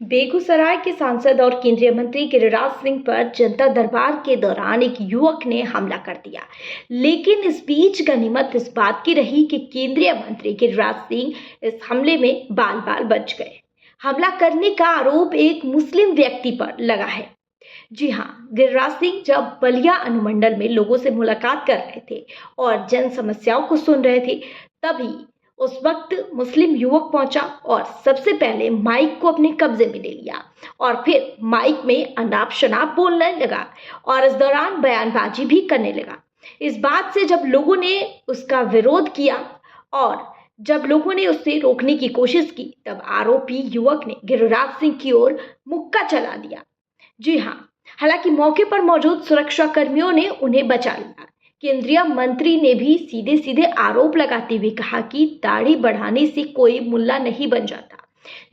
बेगूसराय के सांसद और केंद्रीय मंत्री गिरिराज सिंह पर जनता दरबार के दौरान एक युवक ने हमला कर दिया। लेकिन इस बीच गनीमत इस बात की रही कि केंद्रीय मंत्री गिरिराज सिंह इस हमले में बाल बाल बच गए। हमला करने का आरोप एक मुस्लिम व्यक्ति पर लगा है। जी हाँ, गिरिराज सिंह जब बलिया अनुमंडल में लोगों से मुलाकात कर रहे थे और जन समस्याओं को सुन रहे थे, तभी उस वक्त मुस्लिम युवक पहुंचा और सबसे पहले माइक को अपने कब्जे में ले लिया और फिर माइक में अनाप शनाप बोलने लगा और इस दौरान बयानबाजी भी करने लगा। इस बात से जब लोगों ने उसका विरोध किया और जब लोगों ने उसे रोकने की कोशिश की, तब आरोपी युवक ने गिरिराज सिंह की ओर मुक्का चला दिया। जी हाँ, हालांकि मौके पर मौजूद सुरक्षा कर्मियों ने उन्हें बचा लिया। केंद्रीय मंत्री ने भी सीधे सीधे आरोप लगाते हुए कहा कि दाढ़ी बढ़ाने से कोई मुल्ला नहीं बन जाता।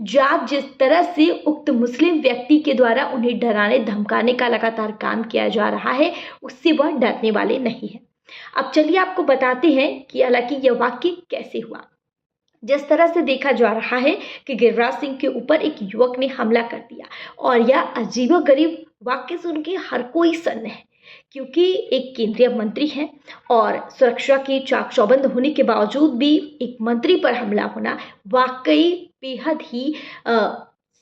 जात जिस तरह से उक्त मुस्लिम व्यक्ति के द्वारा उन्हें डराने धमकाने का लगातार काम किया जा रहा है, उससे वह डरने वाले नहीं है। अब चलिए आपको बताते हैं कि हालांकि यह वाक्य कैसे हुआ। जिस तरह से देखा जा रहा है कि गिरिराज सिंह के ऊपर एक युवक ने हमला कर दिया और यह अजीबोगरीब वाक्य सुन के हर कोई सन्न है, क्योंकि एक केंद्रीय मंत्री हैं और सुरक्षा के चाक चौबंद होने के बावजूद भी एक मंत्री पर हमला होना वाकई बेहद ही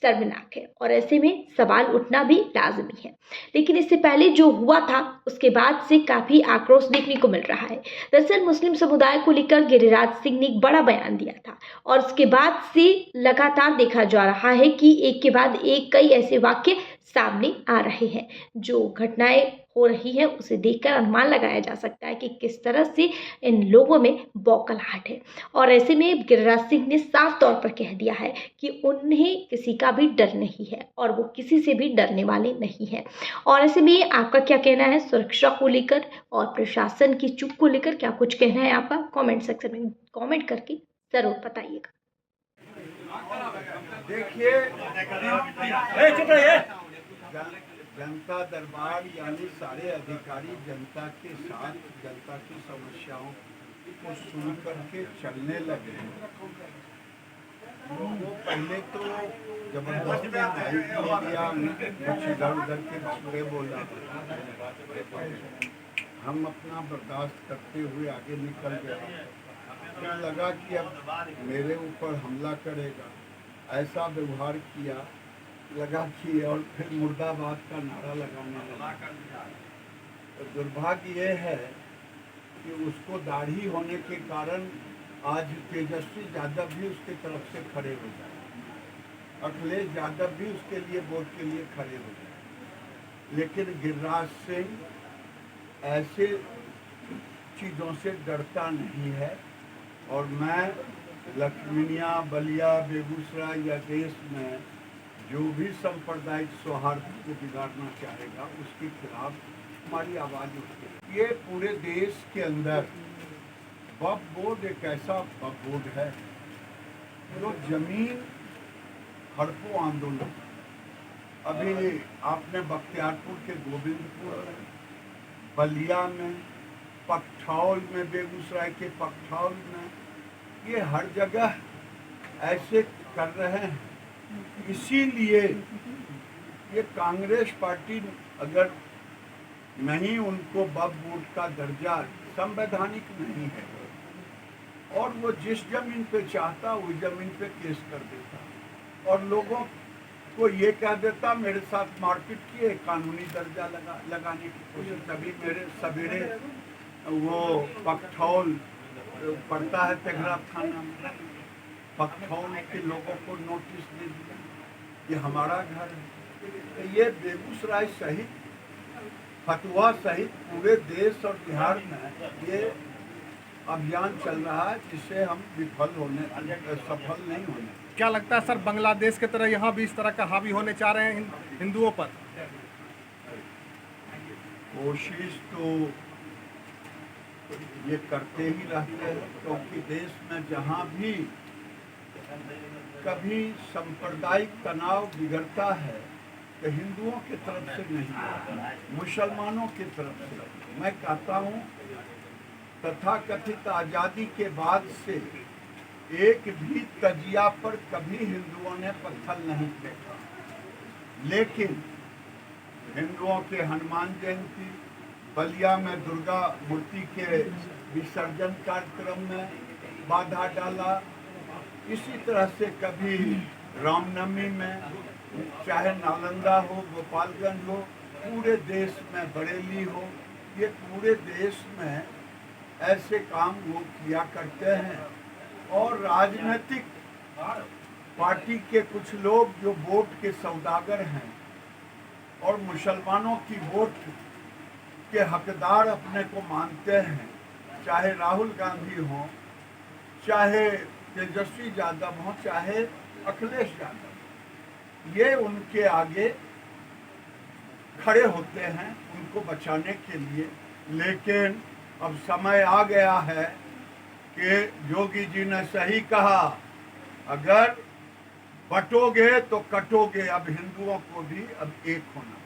शर्मनाक है और ऐसे में सवाल उठना भी लाजमी है। लेकिन इससे पहले जो हुआ था उसके बाद से काफी आक्रोश देखने को मिल रहा है। दरअसल मुस्लिम समुदाय को लेकर गिरिराज सिंह ने एक बड़ा बयान दिया था और उसके बाद से लगातार देखा जा रहा है कि एक के बाद एक कई ऐसे वाक्य सामने आ रहे हैं। जो घटनाएं हो रही है उसे देखकर अनुमान लगाया जा सकता है कि किस तरह से इन लोगों में बौखलाहट है और ऐसे में गिरिराज सिंह ने साफ तौर पर कह दिया है कि उन्हें किसी का भी डर नहीं है और वो किसी से भी डरने वाले नहीं है। और ऐसे में आपका क्या कहना है सुरक्षा को लेकर और प्रशासन की चुप को लेकर? क्या कुछ कहना है आपका? कमेंट सेक्शन में कमेंट करके जरूर बताइएगा। देखिए, जनता दरबार यानी सारे अधिकारी जनता के साथ जनता की समस्याओं को सुन करके चलने लगे। वो पहले तो जबरदस्ती दिया, कुछ इधर उधर के बातें बोला। हम अपना बर्दाश्त करते हुए आगे निकल गए। फिर लगा कि अब मेरे ऊपर हमला करेगा, ऐसा व्यवहार किया, लगा कि और फिर मुर्दाबाद का नारा लगाने लगा। तो दुर्भाग्य ये है कि उसको दाढ़ी होने के कारण आज तेजस्वी यादव भी उसके तरफ से खड़े हो जाए, अखिलेश यादव भी उसके लिए वोट के लिए खड़े हो जाए। लेकिन गिरिराज सिंह ऐसे चीज़ों से डरता नहीं है और मैं लखमीनिया, बलिया, बेगूसराय या देश में जो भी सांप्रदायिक सौहार्द को बिगाड़ना चाहेगा उसके खिलाफ हमारी आवाज़ उठेगी। ये पूरे देश के अंदर वक्फ बोर्ड एक ऐसा वक्फ बोर्ड है जो जमीन हड़पो आंदोलन, अभी आपने बख्तियारपुर के गोविंदपुर, बलिया में, पकठौल में, बेगूसराय के पकठौल में, ये हर जगह ऐसे कर रहे हैं। इसीलिए ये कांग्रेस पार्टी अगर नहीं, उनको वक्फ बोर्ड का दर्जा संवैधानिक नहीं है और वो जिस जमीन पे चाहता उस जमीन पे केस कर देता और लोगों को ये कह देता मेरे साथ मारपीट किए, कानूनी दर्जा लगाने की कोशिश। तभी मेरे सवेरे वो पकठौल पड़ता है तेघरा थाना में, पकठौल के लोगों को नोटिस दे दिया कि हमारा घर है। ये बेगूसराय सहित, फतुहा सहित पूरे देश और बिहार में ये अभियान चल रहा है जिससे हम सफल नहीं होने। क्या लगता है सर, बांग्लादेश की तरह यहाँ भी इस तरह का हावी होने चाह रहे हैं हिंदुओं पर? कोशिश तो ये करते ही रहते हैं, क्योंकि देश में जहाँ भी कभी सांप्रदायिक तनाव बिगड़ता है तो हिंदुओं की तरफ से नहीं, मुसलमानों की तरफ से। मैं कहता हूँ तथाकथित आज़ादी के बाद से एक भी तजिया पर कभी हिंदुओं ने पत्थर नहीं फेंका। लेकिन हिंदुओं के हनुमान जयंती, बलिया में दुर्गा मूर्ति के विसर्जन कार्यक्रम में बाधा डाला। इसी तरह से कभी रामनवमी में, चाहे नालंदा हो, गोपालगंज हो, पूरे देश में बरेली हो, ये पूरे देश में ऐसे काम वो किया करते हैं। और राजनीतिक पार्टी के कुछ लोग जो वोट के सौदागर हैं और मुसलमानों की वोट के हकदार अपने को मानते हैं, चाहे राहुल गांधी हो, चाहे तेजस्वी यादव हो, चाहे अखिलेश यादव, ये उनके आगे खड़े होते हैं उनको बचाने के लिए। लेकिन अब समय आ गया है कि योगी जी ने सही कहा, अगर बटोगे तो कटोगे। अब हिंदुओं को भी अब एक होना।